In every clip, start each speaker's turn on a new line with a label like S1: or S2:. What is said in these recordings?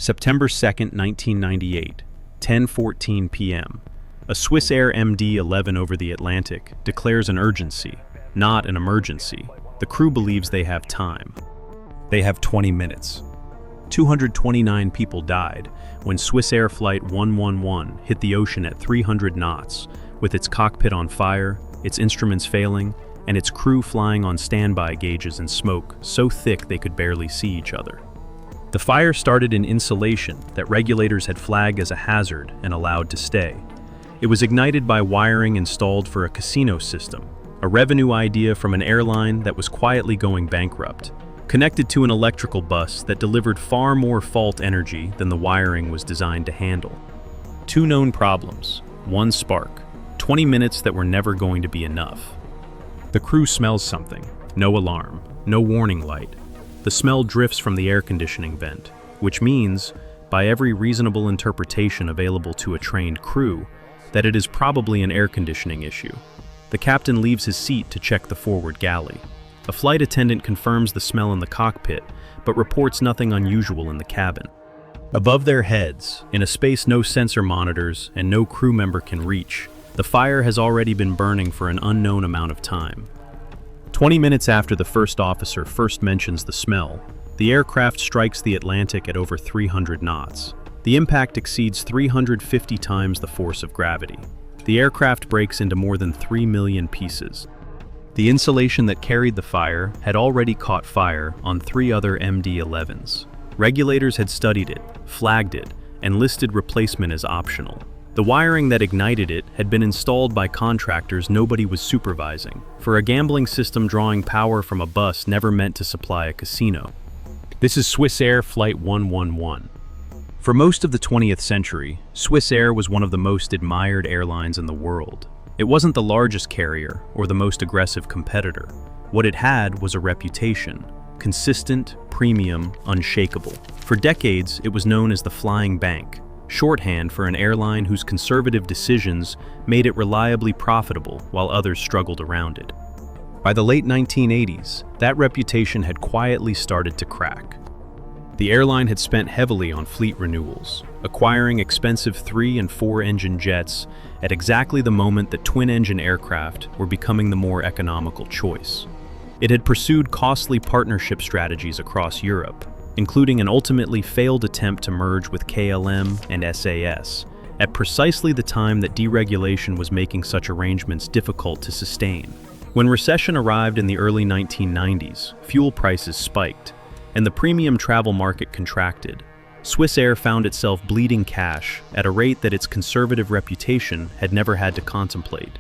S1: September 2nd, 1998, 10:14 p.m. A Swissair MD-11 over the Atlantic declares an urgency, not an emergency. The crew believes they have time. They have 20 minutes. 229 people died when Swissair Flight 111 hit the ocean at 300 knots, with its cockpit on fire, its instruments failing, and its crew flying on standby gauges and smoke so thick they could barely see each other. The fire started in insulation that regulators had flagged as a hazard and allowed to stay. It was ignited by wiring installed for a casino system, a revenue idea from an airline that was quietly going bankrupt, connected to an electrical bus that delivered far more fault energy than the wiring was designed to handle. Two known problems, one spark, 20 minutes that were never going to be enough. The crew smells something, no alarm, no warning light. The smell drifts from the air conditioning vent, which means, by every reasonable interpretation available to a trained crew, that it is probably an air conditioning issue. The captain leaves his seat to check the forward galley. A flight attendant confirms the smell in the cockpit, but reports nothing unusual in the cabin. Above their heads, in a space no sensor monitors and no crew member can reach, the fire has already been burning for an unknown amount of time. 20 minutes after the first officer first mentions the smell, the aircraft strikes the Atlantic at over 300 knots. The impact exceeds 350 times the force of gravity. The aircraft breaks into more than 3 million pieces. The insulation that carried the fire had already caught fire on 3 other MD-11s. Regulators had studied it, flagged it, and listed replacement as optional. The wiring that ignited it had been installed by contractors nobody was supervising, for a gambling system drawing power from a bus never meant to supply a casino. This is Swissair Flight 111. For most of the 20th century, Swissair was one of the most admired airlines in the world. It wasn't the largest carrier or the most aggressive competitor. What it had was a reputation. Consistent, premium, unshakable. For decades, it was known as the Flying Bank, shorthand for an airline whose conservative decisions made it reliably profitable while others struggled around it. By the late 1980s, that reputation had quietly started to crack. The airline had spent heavily on fleet renewals, acquiring expensive 3- and 4-engine jets at exactly the moment that twin-engine aircraft were becoming the more economical choice. It had pursued costly partnership strategies across Europe, including an ultimately failed attempt to merge with KLM and SAS, at precisely the time that deregulation was making such arrangements difficult to sustain. When recession arrived in the early 1990s, fuel prices spiked, and the premium travel market contracted. Swissair found itself bleeding cash at a rate that its conservative reputation had never had to contemplate.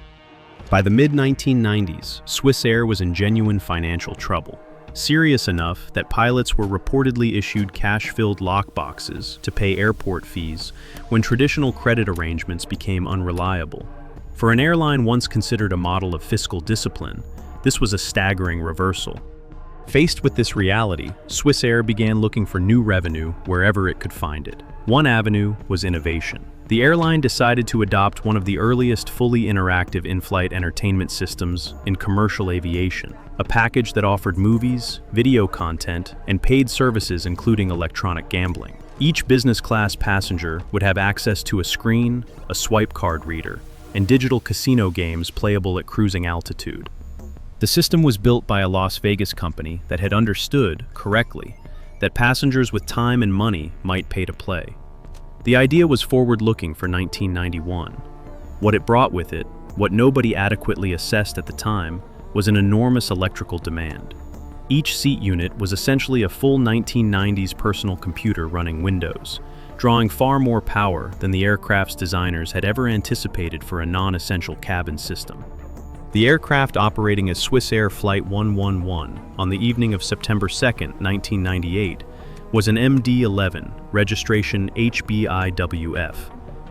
S1: By the mid-1990s, Swissair was in genuine financial trouble. Serious enough that pilots were reportedly issued cash-filled lockboxes to pay airport fees when traditional credit arrangements became unreliable. For an airline once considered a model of fiscal discipline, this was a staggering reversal. Faced with this reality, Swissair began looking for new revenue wherever it could find it. One avenue was innovation. The airline decided to adopt one of the earliest fully interactive in-flight entertainment systems in commercial aviation, a package that offered movies, video content, and paid services including electronic gambling. Each business-class passenger would have access to a screen, a swipe card reader, and digital casino games playable at cruising altitude. The system was built by a Las Vegas company that had understood, correctly, that passengers with time and money might pay to play. The idea was forward-looking for 1991. What it brought with it, what nobody adequately assessed at the time, was an enormous electrical demand. Each seat unit was essentially a full 1990s personal computer running Windows, drawing far more power than the aircraft's designers had ever anticipated for a non-essential cabin system. The aircraft operating as Swissair Flight 111 on the evening of September 2, 1998, was an MD-11, registration HBIWF,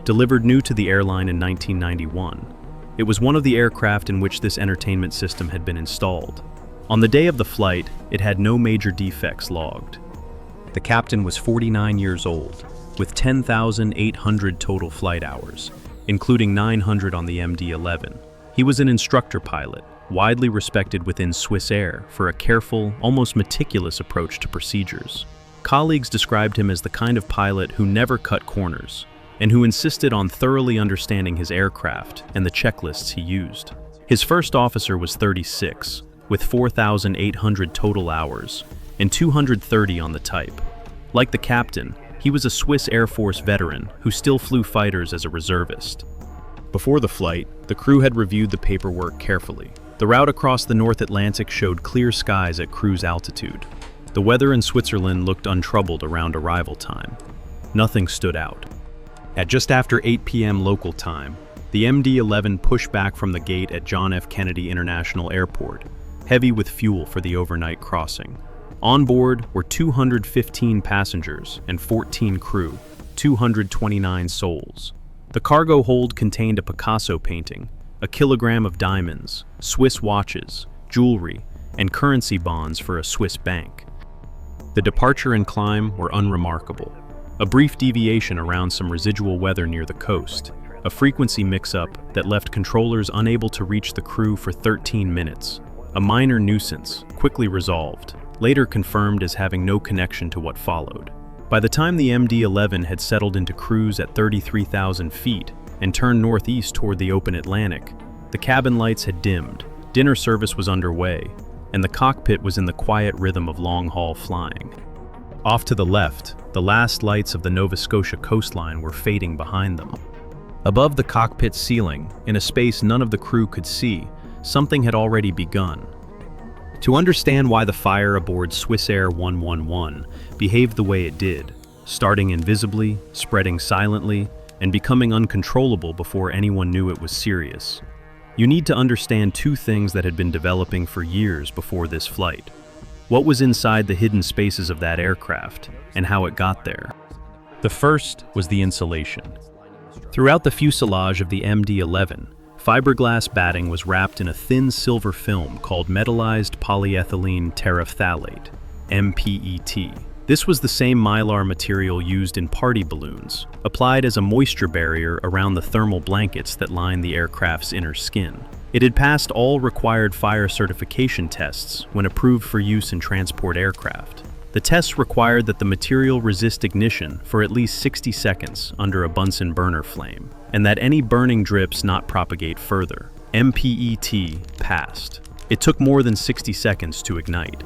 S1: delivered new to the airline in 1991. It was one of the aircraft in which this entertainment system had been installed. On the day of the flight, it had no major defects logged. The captain was 49 years old, with 10,800 total flight hours, including 900 on the MD-11. He was an instructor pilot, widely respected within Swissair for a careful, almost meticulous approach to procedures. Colleagues described him as the kind of pilot who never cut corners, and who insisted on thoroughly understanding his aircraft and the checklists he used. His first officer was 36, with 4,800 total hours, and 230 on the type. Like the captain, he was a Swiss Air Force veteran who still flew fighters as a reservist. Before the flight, the crew had reviewed the paperwork carefully. The route across the North Atlantic showed clear skies at cruise altitude. The weather in Switzerland looked untroubled around arrival time. Nothing stood out. At just after 8 p.m. local time, the MD-11 pushed back from the gate at John F. Kennedy International Airport, heavy with fuel for the overnight crossing. On board were 215 passengers and 14 crew, 229 souls. The cargo hold contained a Picasso painting, a kilogram of diamonds, Swiss watches, jewelry, and currency bonds for a Swiss bank. The departure and climb were unremarkable. A brief deviation around some residual weather near the coast, a frequency mix-up that left controllers unable to reach the crew for 13 minutes. A minor nuisance, quickly resolved, later confirmed as having no connection to what followed. By the time the MD-11 had settled into cruise at 33,000 feet and turned northeast toward the open Atlantic, the cabin lights had dimmed, dinner service was underway, and the cockpit was in the quiet rhythm of long-haul flying. Off to the left, the last lights of the Nova Scotia coastline were fading behind them. Above the cockpit ceiling, in a space none of the crew could see, something had already begun. To understand why the fire aboard Swissair 111 behaved the way it did, starting invisibly, spreading silently, and becoming uncontrollable before anyone knew it was serious, you need to understand two things that had been developing for years before this flight. What was inside the hidden spaces of that aircraft, and how it got there. The first was the insulation. Throughout the fuselage of the MD-11, fiberglass batting was wrapped in a thin silver film called metallized polyethylene terephthalate, MPET. This was the same mylar material used in party balloons, applied as a moisture barrier around the thermal blankets that line the aircraft's inner skin. It had passed all required fire certification tests when approved for use in transport aircraft. The tests required that the material resist ignition for at least 60 seconds under a Bunsen burner flame, and that any burning drips not propagate further. MPET passed. It took more than 60 seconds to ignite.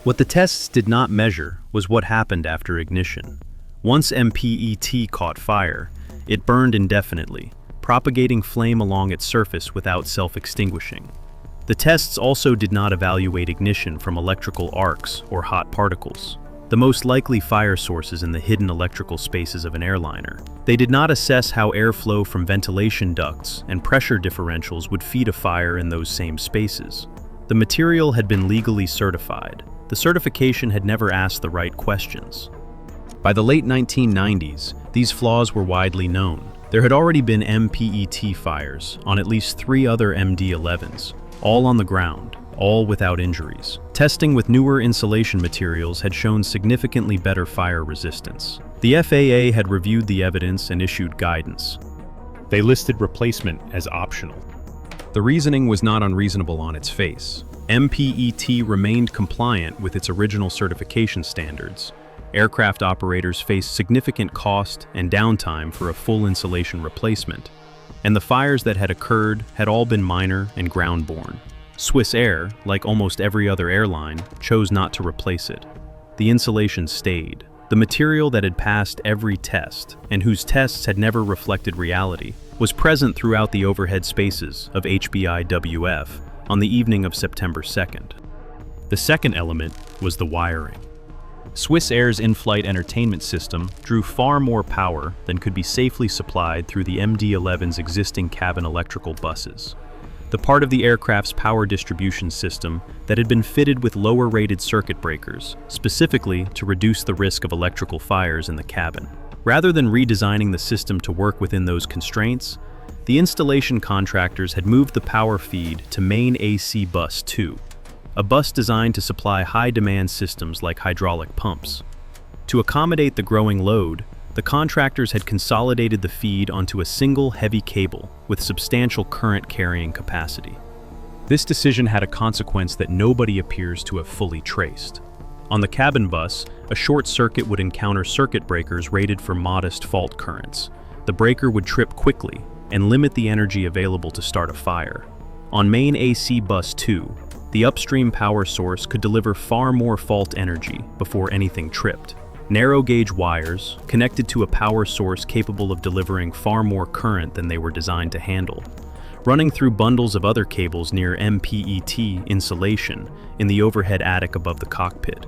S1: What the tests did not measure was what happened after ignition. Once MPET caught fire, it burned indefinitely, propagating flame along its surface without self-extinguishing. The tests also did not evaluate ignition from electrical arcs or hot particles, the most likely fire sources in the hidden electrical spaces of an airliner. They did not assess how airflow from ventilation ducts and pressure differentials would feed a fire in those same spaces. The material had been legally certified. The certification had never asked the right questions. By the late 1990s, these flaws were widely known. There had already been MPET fires on at least 3 other MD-11s, all on the ground, all without injuries. Testing with newer insulation materials had shown significantly better fire resistance. The FAA had reviewed the evidence and issued guidance. They listed replacement as optional. The reasoning was not unreasonable on its face. MPET remained compliant with its original certification standards. Aircraft operators faced significant cost and downtime for a full insulation replacement, and the fires that had occurred had all been minor and ground-borne. Swissair, like almost every other airline, chose not to replace it. The insulation stayed. The material that had passed every test, and whose tests had never reflected reality, was present throughout the overhead spaces of HBIWF on the evening of September 2nd. The second element was the wiring. Swissair's in-flight entertainment system drew far more power than could be safely supplied through the MD-11's existing cabin electrical buses. The part of the aircraft's power distribution system that had been fitted with lower-rated circuit breakers, specifically to reduce the risk of electrical fires in the cabin. Rather than redesigning the system to work within those constraints, the installation contractors had moved the power feed to Main AC Bus 2, a bus designed to supply high-demand systems like hydraulic pumps. To accommodate the growing load, the contractors had consolidated the feed onto a single heavy cable with substantial current carrying capacity. This decision had a consequence that nobody appears to have fully traced. On the cabin bus, a short circuit would encounter circuit breakers rated for modest fault currents. The breaker would trip quickly and limit the energy available to start a fire. On main AC bus 2, the upstream power source could deliver far more fault energy before anything tripped. Narrow gauge wires, connected to a power source capable of delivering far more current than they were designed to handle, running through bundles of other cables near MPET insulation in the overhead attic above the cockpit.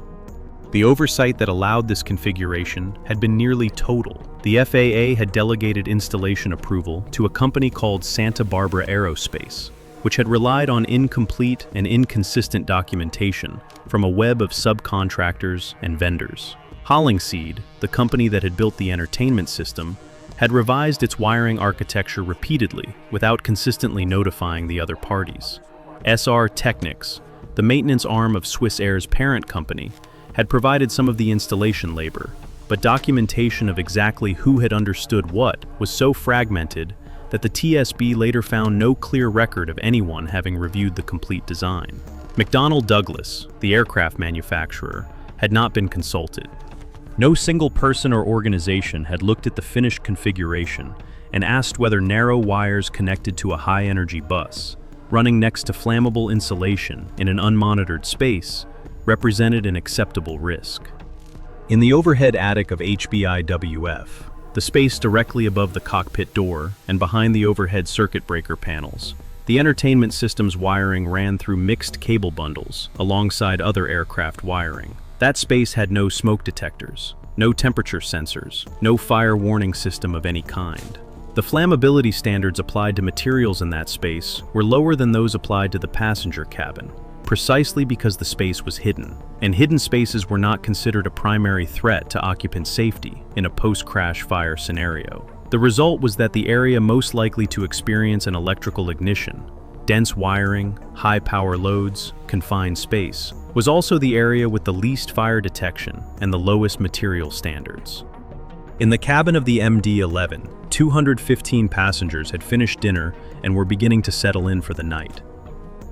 S1: The oversight that allowed this configuration had been nearly total. The FAA had delegated installation approval to a company called Santa Barbara Aerospace, which had relied on incomplete and inconsistent documentation from a web of subcontractors and vendors. Hollingshead, the company that had built the entertainment system, had revised its wiring architecture repeatedly without consistently notifying the other parties. SR Technics, the maintenance arm of Swissair's parent company, had provided some of the installation labor, but documentation of exactly who had understood what was so fragmented that the TSB later found no clear record of anyone having reviewed the complete design. McDonnell Douglas, the aircraft manufacturer, had not been consulted. No single person or organization had looked at the finished configuration and asked whether narrow wires connected to a high-energy bus, running next to flammable insulation in an unmonitored space, represented an acceptable risk. In the overhead attic of HBIWF, the space directly above the cockpit door and behind the overhead circuit breaker panels, the entertainment system's wiring ran through mixed cable bundles alongside other aircraft wiring. That space had no smoke detectors, no temperature sensors, no fire warning system of any kind. The flammability standards applied to materials in that space were lower than those applied to the passenger cabin, precisely because the space was hidden, and hidden spaces were not considered a primary threat to occupant safety in a post-crash fire scenario. The result was that the area most likely to experience an electrical ignition, dense wiring, high power loads, confined space, was also the area with the least fire detection and the lowest material standards. In the cabin of the MD-11, 215 passengers had finished dinner and were beginning to settle in for the night.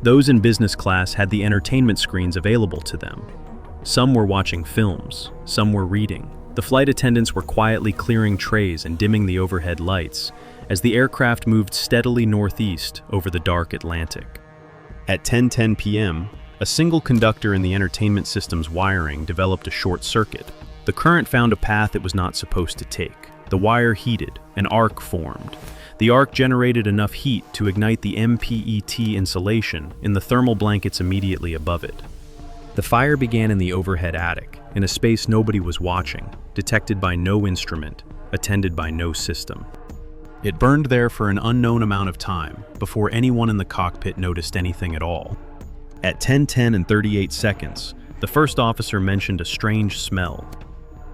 S1: Those in business class had the entertainment screens available to them. Some were watching films, some were reading. The flight attendants were quietly clearing trays and dimming the overhead lights as the aircraft moved steadily northeast over the dark Atlantic. At 10:10 p.m., a single conductor in the entertainment system's wiring developed a short circuit. The current found a path it was not supposed to take. The wire heated, an arc formed. The arc generated enough heat to ignite the MPET insulation in the thermal blankets immediately above it. The fire began in the overhead attic, in a space nobody was watching, detected by no instrument, attended by no system. It burned there for an unknown amount of time before anyone in the cockpit noticed anything at all. At 10:10 and 38 seconds, the first officer mentioned a strange smell.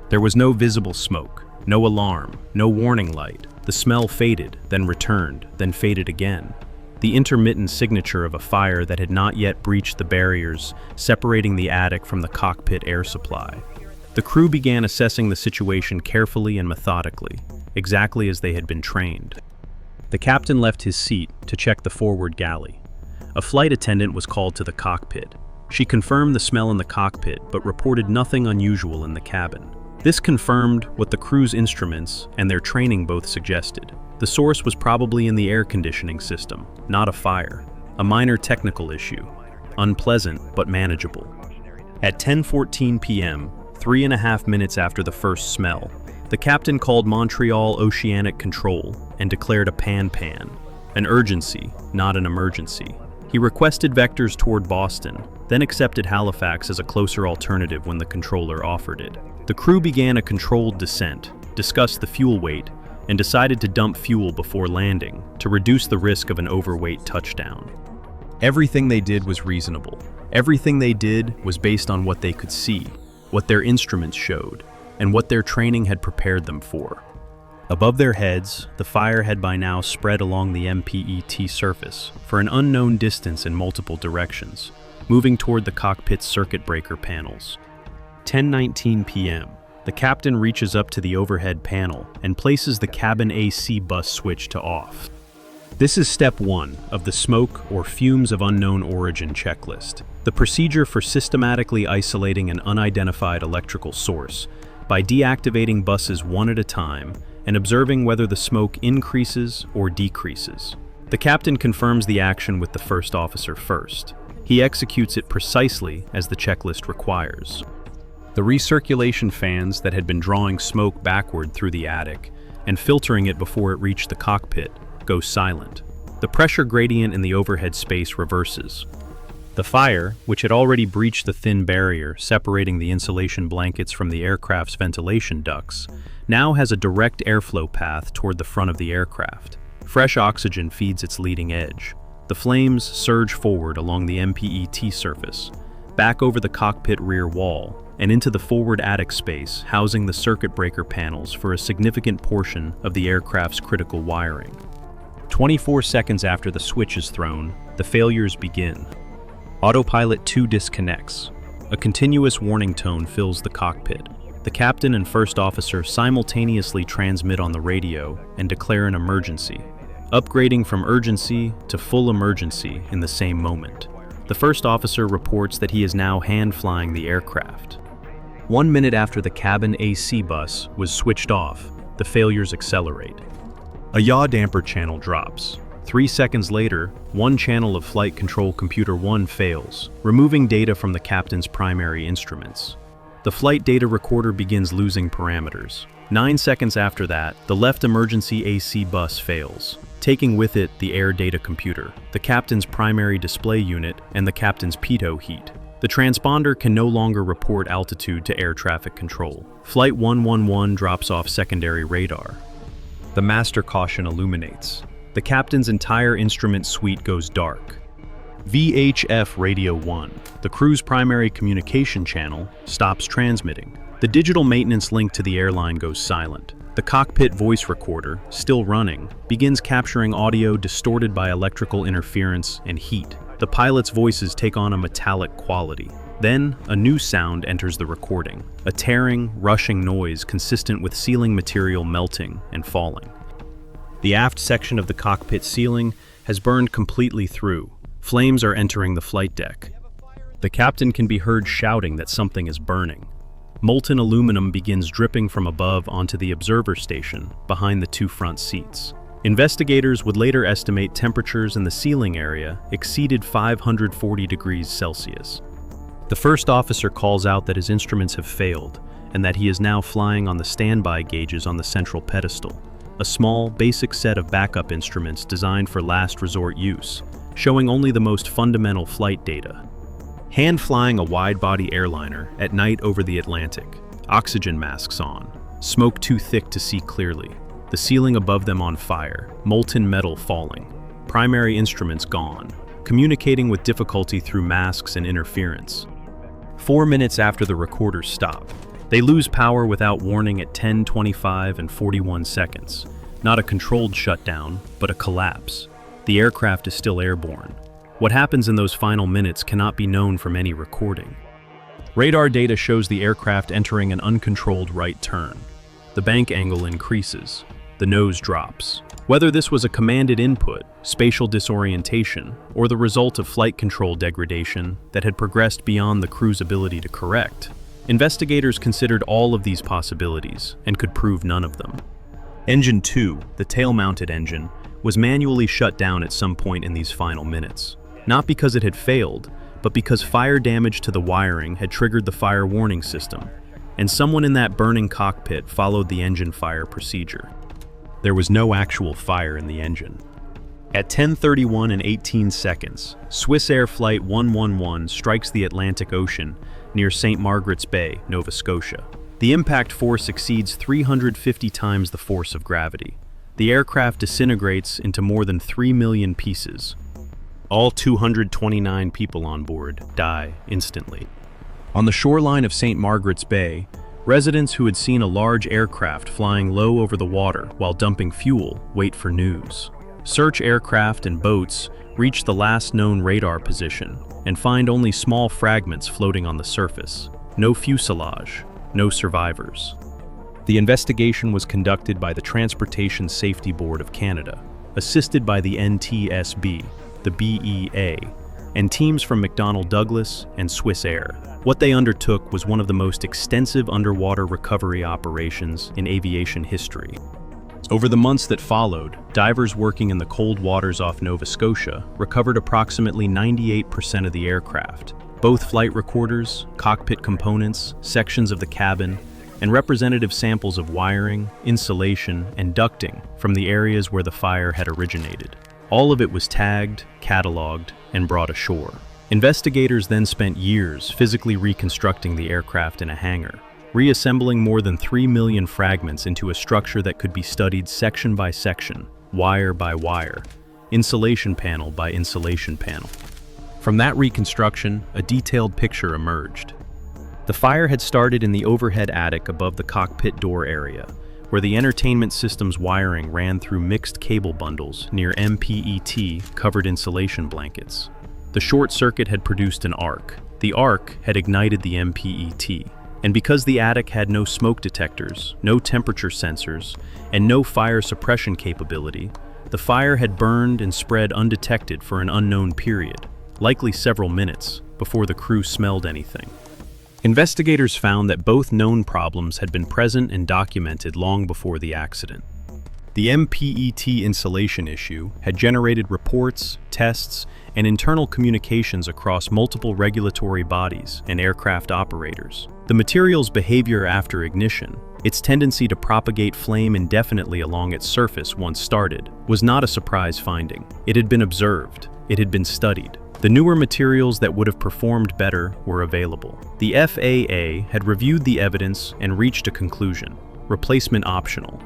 S1: There was no visible smoke, no alarm, no warning light. The smell faded, then returned, then faded again. The intermittent signature of a fire that had not yet breached the barriers separating the attic from the cockpit air supply. The crew began assessing the situation carefully and methodically, exactly as they had been trained. The captain left his seat to check the forward galley. A flight attendant was called to the cockpit. She confirmed the smell in the cockpit, but reported nothing unusual in the cabin. This confirmed what the crew's instruments and their training both suggested. The source was probably in the air conditioning system, not a fire. A minor technical issue, unpleasant but manageable. At 10:14 p.m., 3.5 minutes after the first smell, the captain called Montreal Oceanic Control and declared a pan-pan, an urgency, not an emergency. He requested vectors toward Boston, then accepted Halifax as a closer alternative when the controller offered it. The crew began a controlled descent, discussed the fuel weight, and decided to dump fuel before landing to reduce the risk of an overweight touchdown. Everything they did was reasonable. Everything they did was based on what they could see, what their instruments showed, and what their training had prepared them for. Above their heads, the fire had by now spread along the MPET surface for an unknown distance in multiple directions, moving toward the cockpit's circuit breaker panels. 10:19 p.m. The captain reaches up to the overhead panel and places the cabin AC bus switch to off. This is step 1 of the smoke or fumes of unknown origin checklist, the procedure for systematically isolating an unidentified electrical source by deactivating buses one at a time and observing whether the smoke increases or decreases. The captain confirms the action with the first officer first. He executes it precisely as the checklist requires. The recirculation fans that had been drawing smoke backward through the attic and filtering it before it reached the cockpit go silent. The pressure gradient in the overhead space reverses. The fire, which had already breached the thin barrier separating the insulation blankets from the aircraft's ventilation ducts, now has a direct airflow path toward the front of the aircraft. Fresh oxygen feeds its leading edge. The flames surge forward along the MPET surface, back over the cockpit rear wall, and into the forward attic space housing the circuit breaker panels for a significant portion of the aircraft's critical wiring. 24 seconds after the switch is thrown, the failures begin. Autopilot 2 disconnects. A continuous warning tone fills the cockpit. The captain and first officer simultaneously transmit on the radio and declare an emergency, upgrading from urgency to full emergency in the same moment. The first officer reports that he is now hand-flying the aircraft. 1 minute after the cabin AC bus was switched off, the failures accelerate. A yaw damper channel drops. 3 seconds later, one channel of Flight Control Computer 1 fails, removing data from the captain's primary instruments. The flight data recorder begins losing parameters. 9 seconds after that, the left emergency AC bus fails, taking with it the air data computer, the captain's primary display unit, and the captain's pitot heat. The transponder can no longer report altitude to air traffic control. Flight 111 drops off secondary radar. The master caution illuminates. The captain's entire instrument suite goes dark. VHF Radio 1, the crew's primary communication channel, stops transmitting. The digital maintenance link to the airline goes silent. The cockpit voice recorder, still running, begins capturing audio distorted by electrical interference and heat. The pilot's voices take on a metallic quality. Then, a new sound enters the recording, a tearing, rushing noise consistent with ceiling material melting and falling. The aft section of the cockpit ceiling has burned completely through. Flames are entering the flight deck. The captain can be heard shouting that something is burning. Molten aluminum begins dripping from above onto the observer station behind the 2 front seats. Investigators would later estimate temperatures in the ceiling area exceeded 540 degrees Celsius. The first officer calls out that his instruments have failed and that he is now flying on the standby gauges on the central pedestal, a small, basic set of backup instruments designed for last resort use, showing only the most fundamental flight data. Hand-flying a wide-body airliner at night over the Atlantic, oxygen masks on, smoke too thick to see clearly, the ceiling above them on fire, molten metal falling, primary instruments gone, communicating with difficulty through masks and interference. 4 minutes after the recorders stop, they lose power without warning at 10:25 and 41 seconds. Not a controlled shutdown, but a collapse. The aircraft is still airborne. What happens in those final minutes cannot be known from any recording. Radar data shows the aircraft entering an uncontrolled right turn. The bank angle increases. The nose drops. Whether this was a commanded input, spatial disorientation, or the result of flight control degradation that had progressed beyond the crew's ability to correct, investigators considered all of these possibilities and could prove none of them. Engine 2, the tail-mounted engine, was manually shut down at some point in these final minutes, not because it had failed, but because fire damage to the wiring had triggered the fire warning system, and someone in that burning cockpit followed the engine fire procedure. There was no actual fire in the engine. At 10:31 and 18 seconds, Swissair Flight 111 strikes the Atlantic Ocean near St. Margaret's Bay, Nova Scotia. The impact force exceeds 350 times the force of gravity. The aircraft disintegrates into more than 3 million pieces. All 229 people on board die instantly. On the shoreline of St. Margaret's Bay, residents who had seen a large aircraft flying low over the water while dumping fuel wait for news. Search aircraft and boats reach the last known radar position and find only small fragments floating on the surface. No fuselage, no survivors. The investigation was conducted by the Transportation Safety Board of Canada, assisted by the NTSB, the BEA, and teams from McDonnell Douglas and Swissair. What they undertook was one of the most extensive underwater recovery operations in aviation history. Over the months that followed, divers working in the cold waters off Nova Scotia recovered approximately 98% of the aircraft, both flight recorders, cockpit components, sections of the cabin, and representative samples of wiring, insulation, and ducting from the areas where the fire had originated. All of it was tagged, cataloged, and brought ashore. Investigators then spent years physically reconstructing the aircraft in a hangar, reassembling more than 3 million fragments into a structure that could be studied section by section, wire by wire, insulation panel by insulation panel. From that reconstruction, a detailed picture emerged. The fire had started in the overhead attic above the cockpit door area, where the entertainment system's wiring ran through mixed cable bundles near MPET-covered insulation blankets. The short circuit had produced an arc. The arc had ignited the MPET. And because the attic had no smoke detectors, no temperature sensors, and no fire suppression capability, the fire had burned and spread undetected for an unknown period, likely several minutes, before the crew smelled anything. Investigators found that both known problems had been present and documented long before the accident. The MPET insulation issue had generated reports, tests, and internal communications across multiple regulatory bodies and aircraft operators. The material's behavior after ignition, its tendency to propagate flame indefinitely along its surface once started, was not a surprise finding. It had been observed. It had been studied. The newer materials that would have performed better were available. The FAA had reviewed the evidence and reached a conclusion: replacement optional.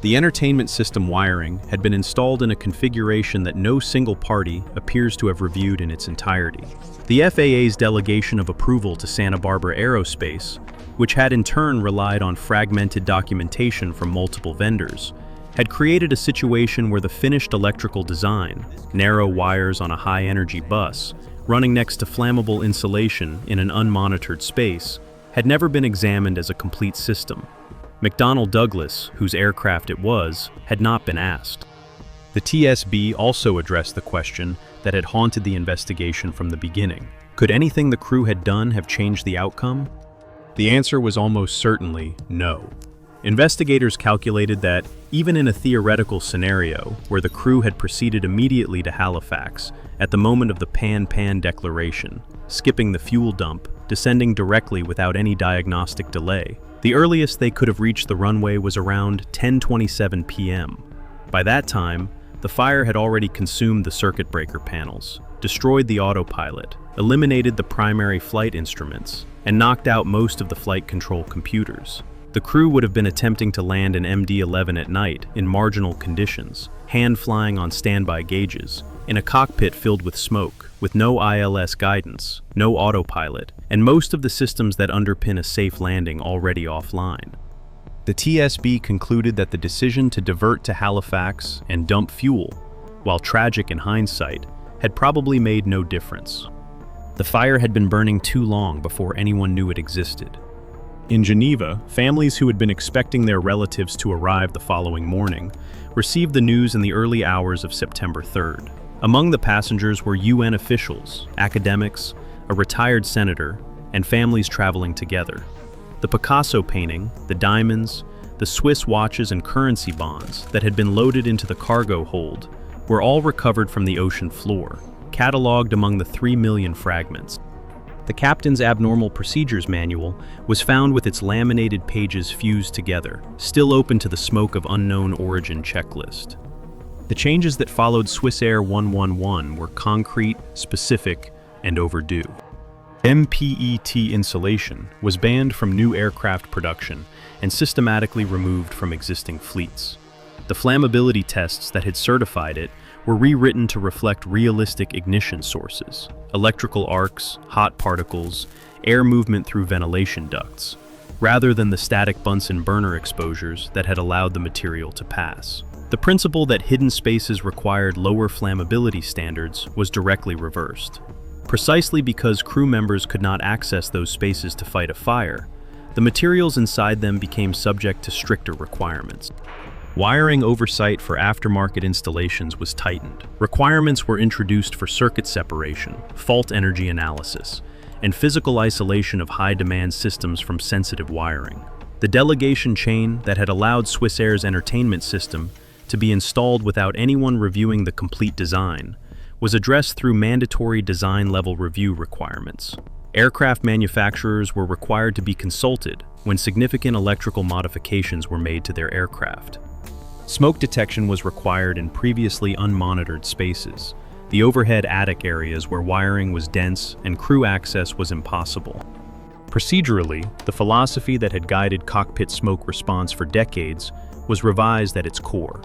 S1: The entertainment system wiring had been installed in a configuration that no single party appears to have reviewed in its entirety. The FAA's delegation of approval to Santa Barbara Aerospace, which had in turn relied on fragmented documentation from multiple vendors, had created a situation where the finished electrical design, narrow wires on a high-energy bus, running next to flammable insulation in an unmonitored space, had never been examined as a complete system. McDonnell Douglas, whose aircraft it was, had not been asked. The TSB also addressed the question that had haunted the investigation from the beginning. Could anything the crew had done have changed the outcome? The answer was almost certainly no. Investigators calculated that, even in a theoretical scenario where the crew had proceeded immediately to Halifax at the moment of the pan-pan declaration, skipping the fuel dump, descending directly without any diagnostic delay, the earliest they could have reached the runway was around 10:27 p.m. By that time, the fire had already consumed the circuit breaker panels, destroyed the autopilot, eliminated the primary flight instruments, and knocked out most of the flight control computers. The crew would have been attempting to land an MD-11 at night in marginal conditions, hand flying on standby gauges, in a cockpit filled with smoke, with no ILS guidance, no autopilot, and most of the systems that underpin a safe landing already offline. The TSB concluded that the decision to divert to Halifax and dump fuel, while tragic in hindsight, had probably made no difference. The fire had been burning too long before anyone knew it existed. In Geneva, families who had been expecting their relatives to arrive the following morning received the news in the early hours of September 3rd. Among the passengers were UN officials, academics, a retired senator, and families traveling together. The Picasso painting, the diamonds, the Swiss watches and currency bonds that had been loaded into the cargo hold were all recovered from the ocean floor, catalogued among the 3 million fragments. The captain's abnormal procedures manual was found with its laminated pages fused together, still open to the smoke of unknown origin checklist. The changes that followed Swissair 111 were concrete, specific, and overdue. MPET insulation was banned from new aircraft production and systematically removed from existing fleets. The flammability tests that had certified it were rewritten to reflect realistic ignition sources: electrical arcs, hot particles, air movement through ventilation ducts, rather than the static Bunsen burner exposures that had allowed the material to pass. The principle that hidden spaces required lower flammability standards was directly reversed. Precisely because crew members could not access those spaces to fight a fire, the materials inside them became subject to stricter requirements. Wiring oversight for aftermarket installations was tightened. Requirements were introduced for circuit separation, fault energy analysis, and physical isolation of high-demand systems from sensitive wiring. The delegation chain that had allowed Swissair's entertainment system to be installed without anyone reviewing the complete design was addressed through mandatory design-level review requirements. Aircraft manufacturers were required to be consulted when significant electrical modifications were made to their aircraft. Smoke detection was required in previously unmonitored spaces, the overhead attic areas where wiring was dense and crew access was impossible. Procedurally, the philosophy that had guided cockpit smoke response for decades was revised at its core.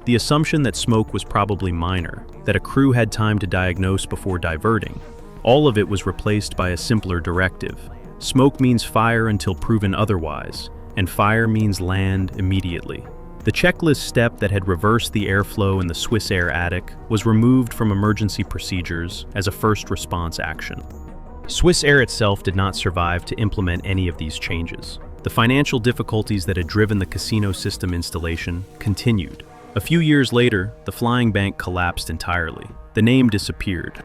S1: The assumption that smoke was probably minor, that a crew had time to diagnose before diverting, all of it was replaced by a simpler directive. Smoke means fire until proven otherwise, and fire means land immediately. The checklist step that had reversed the airflow in the Swissair attic was removed from emergency procedures as a first response action. Swissair itself did not survive to implement any of these changes. The financial difficulties that had driven the casino system installation continued. A few years later, the flying bank collapsed entirely. The name disappeared.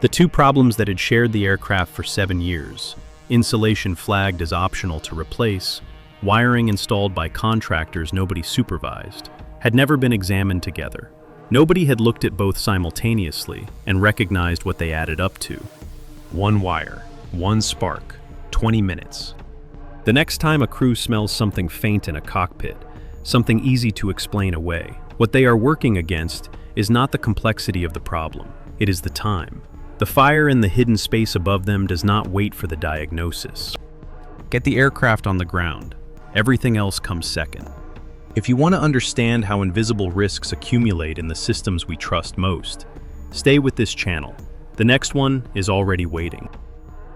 S1: The two problems that had shared the aircraft for 7 years, insulation flagged as optional to replace, wiring installed by contractors nobody supervised, had never been examined together. Nobody had looked at both simultaneously and recognized what they added up to. One wire, one spark, 20 minutes. The next time a crew smells something faint in a cockpit, something easy to explain away, what they are working against is not the complexity of the problem, it is the time. The fire in the hidden space above them does not wait for the diagnosis. Get the aircraft on the ground. Everything else comes second. If you want to understand how invisible risks accumulate in the systems we trust most, stay with this channel. The next one is already waiting.